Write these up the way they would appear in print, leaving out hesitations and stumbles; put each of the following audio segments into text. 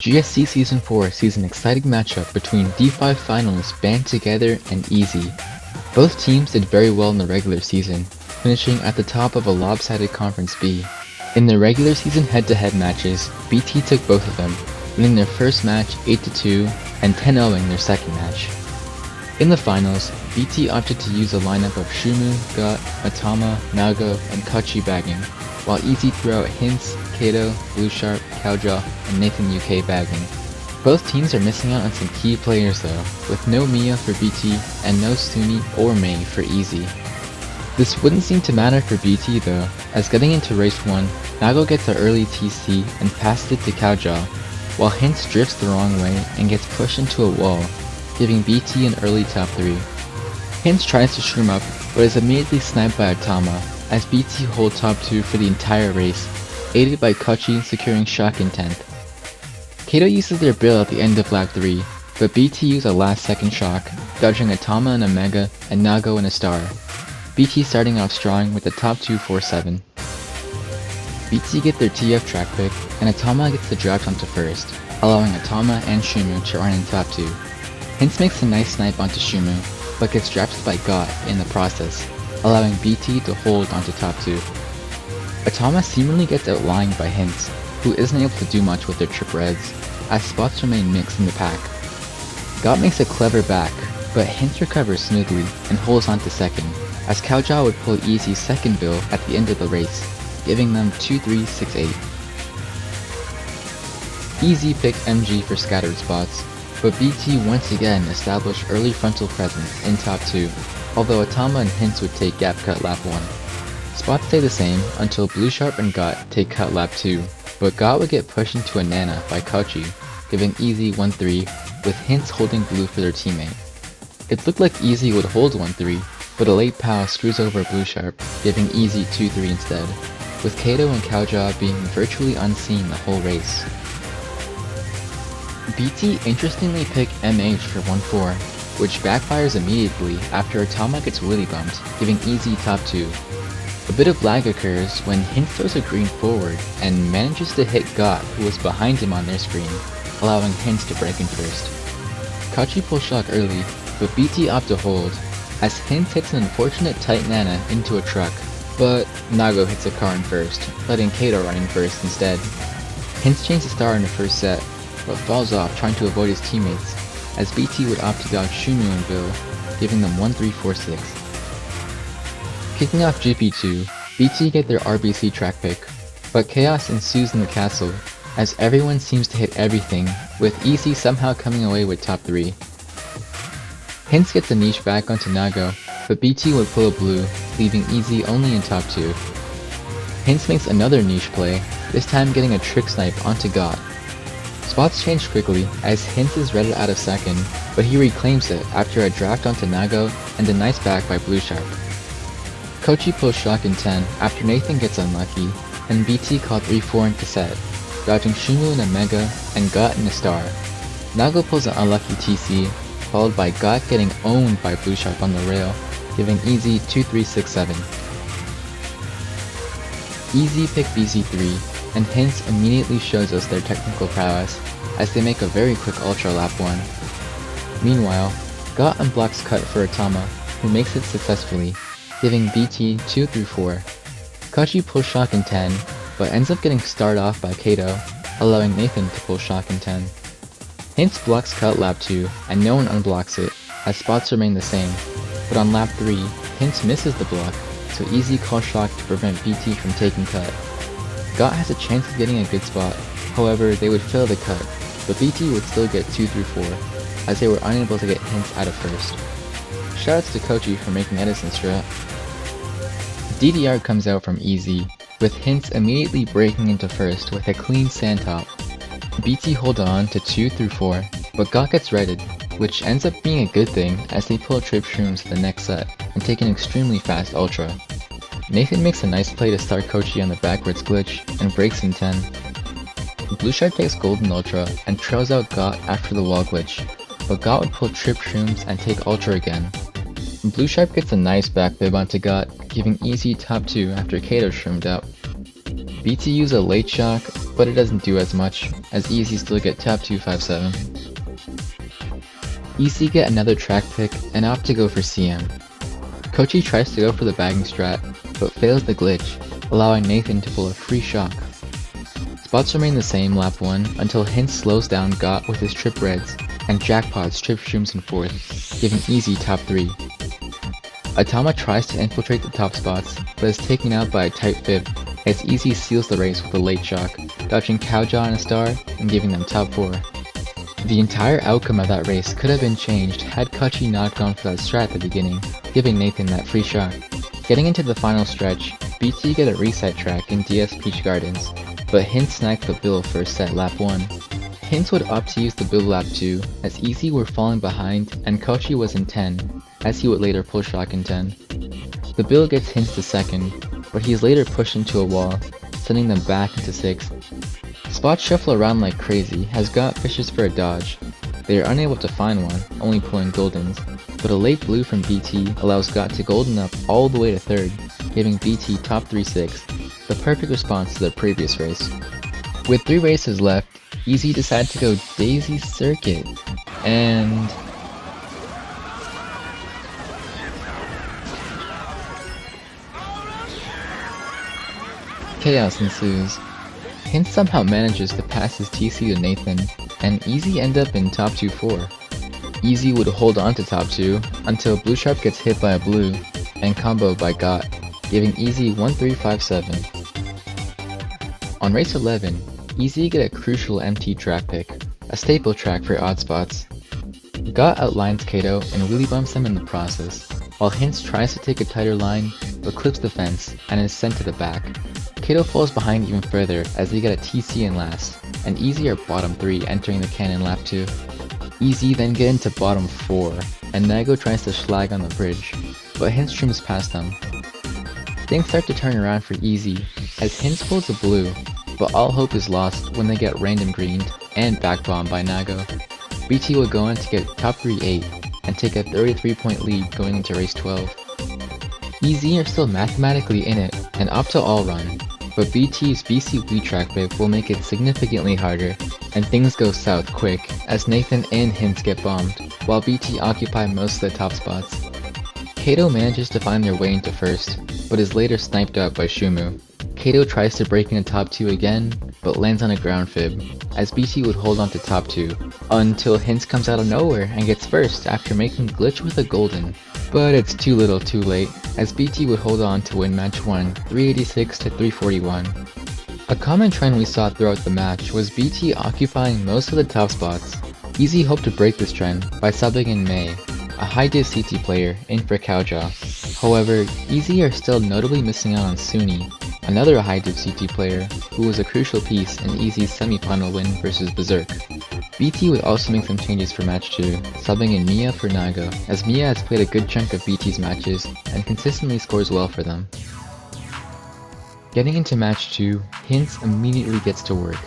GSC Season 4 sees an exciting matchup between D5 finals Band Together and Easy. Both teams did very well in the regular season, finishing at the top of a lopsided Conference B. In the regular season head-to-head matches, BT took both of them, winning their first match 8-2 and 10-0ing their second match. In the finals, BT opted to use a lineup of Shumu, Got, Atama, Nago, and Kachi bagging, while Easy threw out Hints, Kato, Bluesharp, Cowjaw, and Nathan UK bagging. Both teams are missing out on some key players though, with no Mia for BT and no Suni or Mei for Easy. This wouldn't seem to matter for BT though, as getting into race 1, Nago gets an early TC and passes it to Cowjaw, while Hints drifts the wrong way and gets pushed into a wall, giving BT an early top 3. Hints tries to shroom up, but is immediately sniped by Atama, as BT hold top 2 for the entire race, aided by Kachi securing shock in 10th. Kato uses their build at the end of lap 3, but BT use a last second shock, dodging Atama in a Mega and Nago in a Star. BT starting off strong with the top 2 4-7. BT get their TF track pick, and Atama gets the draft onto first, allowing Atama and Shumu to run in top 2. Hints makes a nice snipe onto Shumu, but gets drafted by Got in the process, allowing BT to hold onto top 2. Atama seemingly gets outlined by Hints, who isn't able to do much with their trip reds, as spots remain mixed in the pack. Got makes a clever back, but Hints recovers smoothly and holds on to second, as Cowjaw would pull Easy's second bill at the end of the race, giving them 2-3-6-8. Easy picked MG for scattered spots, but BT once again established early frontal presence in top 2, although Atama and Hints would take gap cut lap 1. Spots stay the same until Bluesharp and Got take cut lap 2, but Got would get pushed into a Nana by Kachi, giving Easy 1-3, with Hints holding blue for their teammate. It looked like Easy would hold 1-3, but a late POW screws over Bluesharp, giving Easy 2-3 instead, with Kato and Cowjaw being virtually unseen the whole race. BT interestingly picked MH for 1-4, which backfires immediately after Atama gets wheelie bumped, giving Easy top 2. A bit of lag occurs when Hints throws a green forward and manages to hit Got, who was behind him on their screen, allowing Hints to break in first. Kachi pulls shock early, but BT opt to hold, as Hints hits an unfortunate tight Nana into a truck, but Nago hits a car in first, letting Kato run in first instead. Hints chains the star in the first set, but falls off trying to avoid his teammates, as BT would opt to dodge Shumu and Bill, giving them 1-3-4-6. Kicking off GP2, BT get their RBC track pick, but chaos ensues in the castle, as everyone seems to hit everything, with Easy somehow coming away with top 3. Hints gets a niche back onto Nago, but BT would pull a blue, leaving Easy only in top 2. Hints makes another niche play, this time getting a trick snipe onto Got. Spots change quickly, as Hints is redded out of second, but he reclaims it after a draft onto Nago and a nice back by Bluesharp. Kachi pulls shock in 10 after Nathan gets unlucky, and BT called 3-4 into set, dodging Shumu in a Mega and Got in a Star. Nago pulls an unlucky TC, followed by Got getting owned by Bluesharp on the rail, giving Easy 2-3-6-7. Easy pick BC3, and Hints immediately shows us their technical prowess, as they make a very quick ultra lap 1. Meanwhile, Got unblocks cut for Atama, who makes it successfully, giving BT 2-4. Kachi pulls shock in 10, but ends up getting starred off by Kato, allowing Nathan to pull shock in 10. Hints blocks cut lap 2, and no one unblocks it, as spots remain the same, but on lap 3, Hints misses the block, so Easy calls shock to prevent BT from taking cut. Got has a chance of getting a good spot, however they would fail the cut, but BT would still get 2-4, as they were unable to get Hints out of first. Shoutouts to Kachi for making Edison strat. DDR comes out from Easy, with Hints immediately breaking into first with a clean sand top. BT hold on to 2-4, but Got gets redded, which ends up being a good thing as they pull trip shrooms to the next set and take an extremely fast ultra. Nathan makes a nice play to start Kachi on the backwards glitch and breaks in 10. Bluesharp takes golden ultra and trails out Got after the wall glitch, but Got would pull trip shrooms and take ultra again. Bluesharp gets a nice back bib onto Got, giving Easy top 2 after Kato shroomed out. BT use a late shock, but it doesn't do as much, as Easy still get top 257. Easy get another track pick and opt to go for CM. Kochi tries to go for the bagging strat, but fails the glitch, allowing Nathan to pull a free shock. Spots remain the same lap 1 until Hint slows down Got with his trip reds, and Jackpot trip Shrooms in 4th, giving Easy top 3. Atama tries to infiltrate the top spots, but is taken out by a tight fib, as Easy seals the race with a late shock, dodging Cowjaw and a star, and giving them top 4. The entire outcome of that race could have been changed had Kochi not gone for that strat at the beginning, giving Nathan that free shock. Getting into the final stretch, BT get a reset track in DS Peach Gardens, but Hint sniped the Bill for a set lap 1. Hint would opt to use the Bill lap 2, as Easy were falling behind and Kochi was in 10, as he would later pull shock in 10. The Bill gets Hint to 2nd, but he is later pushed into a wall, sending them back into 6th. Spots shuffle around like crazy as Got fishes for a dodge. They are unable to find one, only pulling Goldens, but a late blue from BT allows Got to Golden up all the way to 3rd, giving BT top 3-6, the perfect response to the previous race. With 3 races left, Easy decided to go Daisy Circuit, and chaos ensues. Hint somehow manages to pass his TC to Nathan, and Easy end up in top 2-4. Easy would hold on to top 2 until Blue Sharp gets hit by a blue and comboed by Got, giving Easy 1-3-5-7. On race 11, Easy get a crucial MT track pick, a staple track for odd spots. Got outlines Kato and wheelie bumps him in the process, while Hint tries to take a tighter line but clips the fence and is sent to the back. Kato falls behind even further as they get a TC in last, and Easy are bottom 3 entering the cannon lap 2. Easy then get into bottom 4, and Nago tries to schlag on the bridge, but Hint streams past them. Things start to turn around for Easy, as Hint pulls a blue, but all hope is lost when they get random greened and backbombed by Nago. BT will go on to get top 3-8, and take a 33-point lead going into race 12. Easy are still mathematically in it, and opt to all run, but BT's BC Wii track pick will make it significantly harder, and things go south quick as Nathan and Hint get bombed, while BT occupy most of the top spots. Kato manages to find their way into 1st, but is later sniped out by Shumu. Kato tries to break into top 2 again, but lands on a ground fib, as BT would hold on to top 2, until Hint comes out of nowhere and gets 1st after making glitch with a golden. But it's too little too late, as BT would hold on to win match 1, 386 to 341. A common trend we saw throughout the match was BT occupying most of the top spots. Easy hoped to break this trend by subbing in May, a high div CT player, in for Cowjaw. However, Easy are still notably missing out on Suni, another high div CT player who was a crucial piece in Easy's semi-final win versus Berserk. BT would also make some changes for match 2, subbing in Mia for Nago, as Mia has played a good chunk of BT's matches and consistently scores well for them. Getting into match 2, Hint immediately gets to work,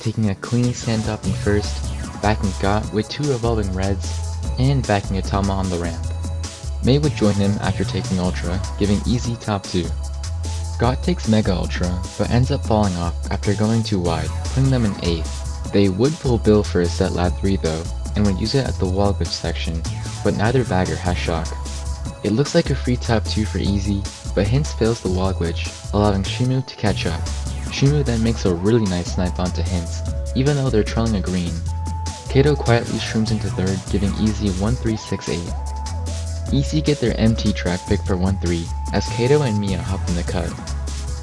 taking a clean standoff in 1st, backing Got with 2 revolving reds, and backing Atama on the ramp. May would join him after taking Ultra, giving Easy top 2. Got takes Mega Ultra, but ends up falling off after going too wide, putting them in 8th. They would pull Bill for a set lap 3 though, and would use it at the wall glitch section, but neither bagger has shock. It looks like a free top 2 for Easy, but Hint fails the wall glitch, allowing Shumu to catch up. Shumu then makes a really nice snipe onto Hint, even though they're trailing a green. Kato quietly shrooms into 3rd, giving Easy 1-3-6-8. Easy get their MT track pick for 1-3, as Kato and Mia hop in the cut.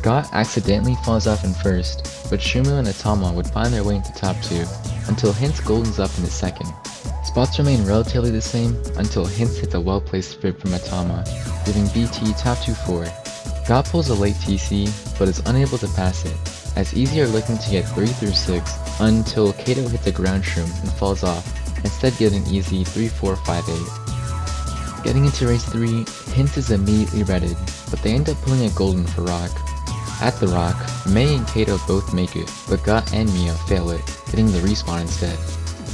Got accidentally falls off in 1st, but Shumu and Atama would find their way into top 2, until Hint's Golden's up in his 2nd. Spots remain relatively the same, until Hint hits a well-placed fib from Atama, giving BT top 2-4. Got pulls a late TC, but is unable to pass it, as Easy are looking to get 3-6, until Kato hits a ground shroom and falls off, instead giving Easy 3-4-5-8. Getting into race 3, Hint is immediately redded, but they end up pulling a golden for Rock. At the Rock, May and Kato both make it, but Got and Mia fail it, getting the respawn instead.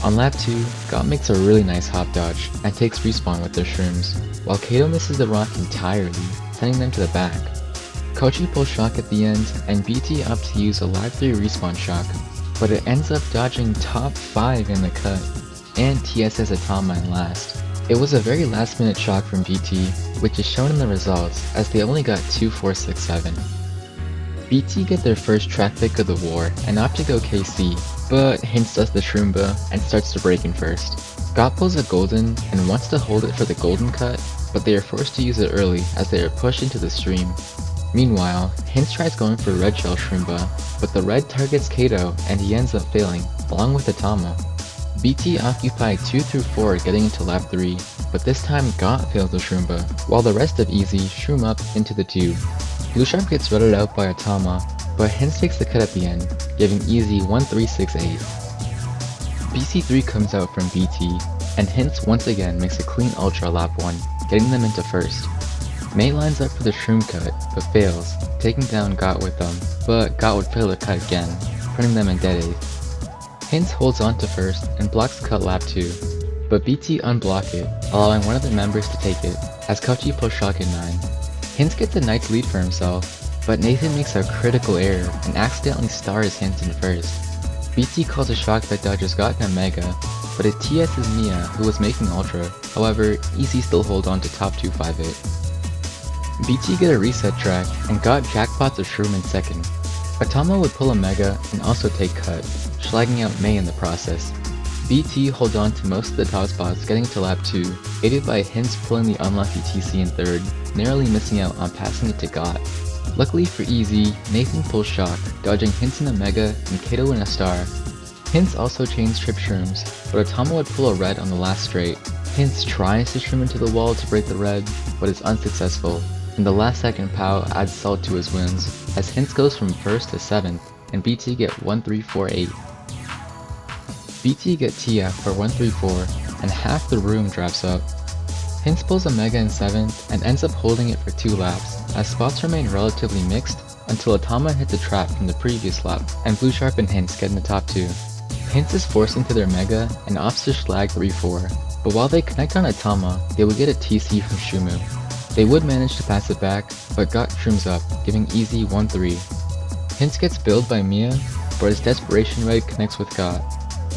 On lap 2, Got makes a really nice hop dodge and takes respawn with their shrooms, while Kato misses the Rock entirely, sending them to the back. Kochi pulls shock at the end, and BT opts to use a Live 3 respawn shock, but it ends up dodging top 5 in the cut, and TS's Atama in last. It was a very last minute shock from BT, which is shown in the results as they only got 2, 4, 6, 7. BT get their first track pick of the war and opt to go KC, but Hints does the Shroomba and starts to break in first. Got pulls a golden and wants to hold it for the golden cut, but they are forced to use it early as they are pushed into the stream. Meanwhile, Hints tries going for red shell Shroomba, but the red targets Kato and he ends up failing, along with Atama. BT occupied 2 through 4 getting into lap 3, but this time Got failed the Shroomba, while the rest of Easy shroom up into the tube. Blue Sharp gets rutted out by Atama, but Hints takes the cut at the end, giving Easy 1-3-6-8. BC3 comes out from BT, and Hints once again makes a clean Ultra lap 1, getting them into first. May lines up for the Shroom cut, but fails, taking down Got with them, but Got would fail the cut again, putting them in dead 8th. Hints holds on to first and blocks cut lap 2, but BT unblock it, allowing one of the members to take it, as Kochi pulls shock in 9. Hints gets a nice lead for himself, but Nathan makes a critical error and accidentally stars Hints in first. BT calls a shock that dodges Got and Mega, but it TS's Mia, who was making Ultra, however, Easy still hold on to top 2-5-8. BT get a reset track and Got jackpots a Shroom in second. Atama would pull a Mega and also take cut, slagging out May in the process. BT hold on to most of the top spots getting to lap 2, aided by Hints pulling the unlucky TC in third, narrowly missing out on passing it to Got. Luckily for Easy, Nathan pulls shock, dodging Hints in a Mega and Kato in a star. Hints also chains trip Shrooms, but Atama would pull a red on the last straight. Hints tries to Shroom into the wall to break the red, but is unsuccessful, and the last second POW adds salt to his wounds, as Hints goes from 1st to 7th, and BT get 1-3-4-8. BT get TF for 1-3-4, and half the room drops up. Hints pulls a Mega in 7th, and ends up holding it for 2 laps, as spots remain relatively mixed, until Atama hits a trap from the previous lap, and Blue Sharp and Hints get in the top 2. Hints is forced into their Mega, and opts to schlag 3-4, but while they connect on Atama, they would get a TC from Shumu. They would manage to pass it back, but Got shrooms up, giving Easy 1-3. Hints gets billed by Mia, but his Desperation Red connects with Got.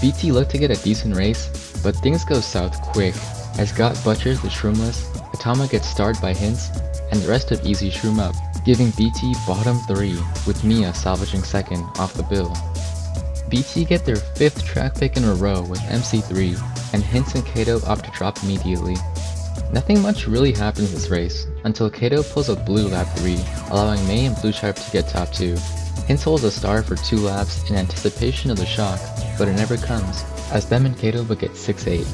BT looked to get a decent race, but things go south quick, as Got butchers the Shroomless, Atama gets starred by Hints, and the rest of Easy shroom up, giving BT bottom 3, with Mia salvaging second off the bill. BT get their 5th track pick in a row with MC3, and Hints and Kato opt to drop immediately. Nothing much really happens this race, until Kato pulls a blue lap 3, allowing May and Blue Sharp to get top 2. Hints holds a star for 2 laps in anticipation of the shock, but it never comes, as them and Kato would get 6-8.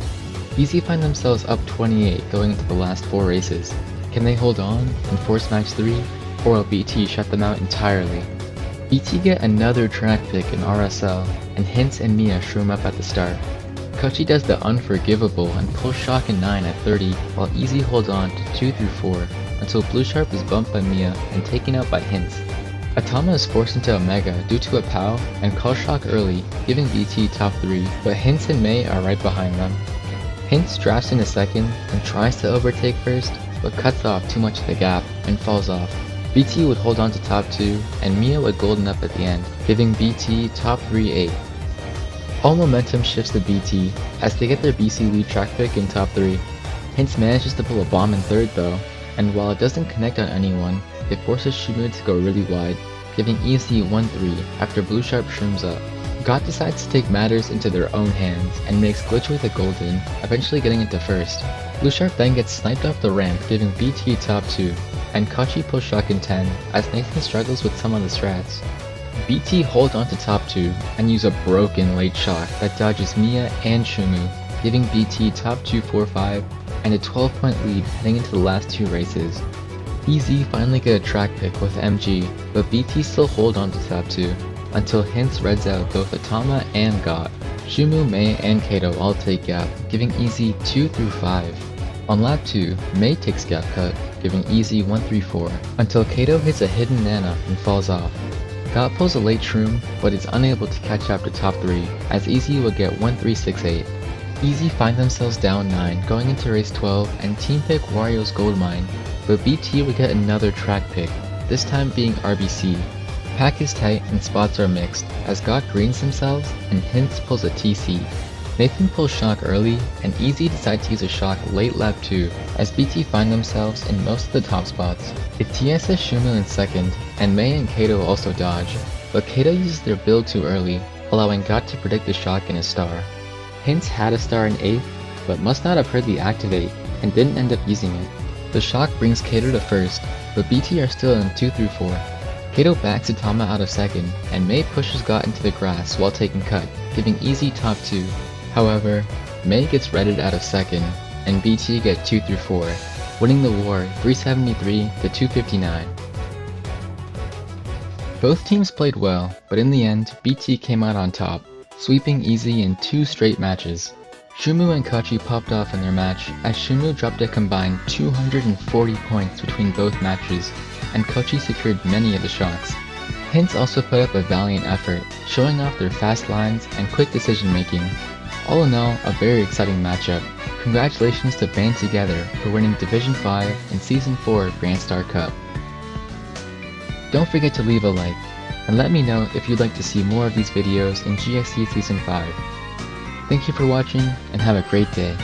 Easy find themselves up 28 going into the last 4 races. Can they hold on and force match 3, or will BT shut them out entirely? BT get another track pick in RSL, and Hints and Mia shroom up at the start. Kochi does the unforgivable and pulls shock in 9 at 30, while Easy holds on to 2 through 4, until Blue Sharp is bumped by Mia and taken out by Hints. Atama is forced into a Mega due to a POW and calls shock early, giving BT top 3, but Hints and May are right behind them. Hints drafts in a second and tries to overtake first, but cuts off too much of the gap and falls off. BT would hold on to top 2, and Mia would golden up at the end, giving BT top 3-8. All momentum shifts to BT, as they get their BC lead track pick in top 3. Hints manages to pull a bomb in third though, and while it doesn't connect on anyone, it forces Shumu to go really wide, giving Easy 1-3 after Blue Sharp shrooms up. Got decides to take matters into their own hands and makes Glitch with a golden, eventually getting into first. Blue Sharp then gets sniped off the ramp, giving BT top 2, and Kochi pulls shock in 10 as Nathan struggles with some of the strats. BT holds on to top 2 and use a broken late shock that dodges Mia and Shumu, giving BT top 2-4-5 and a 12-point lead heading into the last 2 races. Easy finally get a track pick with MG, but BT still hold on to top 2, until Hints reds out both Atama and Got. Shumu, May, and Kato all take gap, giving Easy 2 through 5. On lap 2, May takes gap cut, giving Easy 1-3-4, until Kato hits a hidden Nana and falls off. Got pulls a late shroom, but is unable to catch up to top 3, as Easy would get 1-3-6-8. Easy find themselves down 9 going into race 12 and team pick Wario's gold mine, but BT would get another track pick, this time being RBC. Pack is tight and spots are mixed, as God greens themselves and Hints pulls a TC. Nathan pulls Shock early, and Easy decides to use a Shock late lap 2, as BT find themselves in most of the top spots. It TSS Shumu in second, and Mei and Kato also dodge, but Kato uses their build too early, allowing God to predict the Shock in a star. Hints had a star in 8th, but must not have heard the activate, and didn't end up using it. The Shock brings Kato to first, but BT are still in 2 through 4. Kato backs Utama out of second, and Mei pushes God into the grass while taking cut, giving Easy top 2. However, Mei gets redded out of second, and BT get 2 through 4, winning the war 373 to 259. Both teams played well, but in the end, BT came out on top, sweeping Easy in 2 straight matches. Shumu and Kachi popped off in their match, as Shumu dropped a combined 240 points between both matches, and Kachi secured many of the shocks. Hints also put up a valiant effort, showing off their fast lines and quick decision making. All in all, a very exciting matchup. Congratulations to Band Together for winning Division 5 and Season 4 Grand Star Cup. Don't forget to leave a like, and let me know if you'd like to see more of these videos in GSC Season 5. Thank you for watching, and have a great day.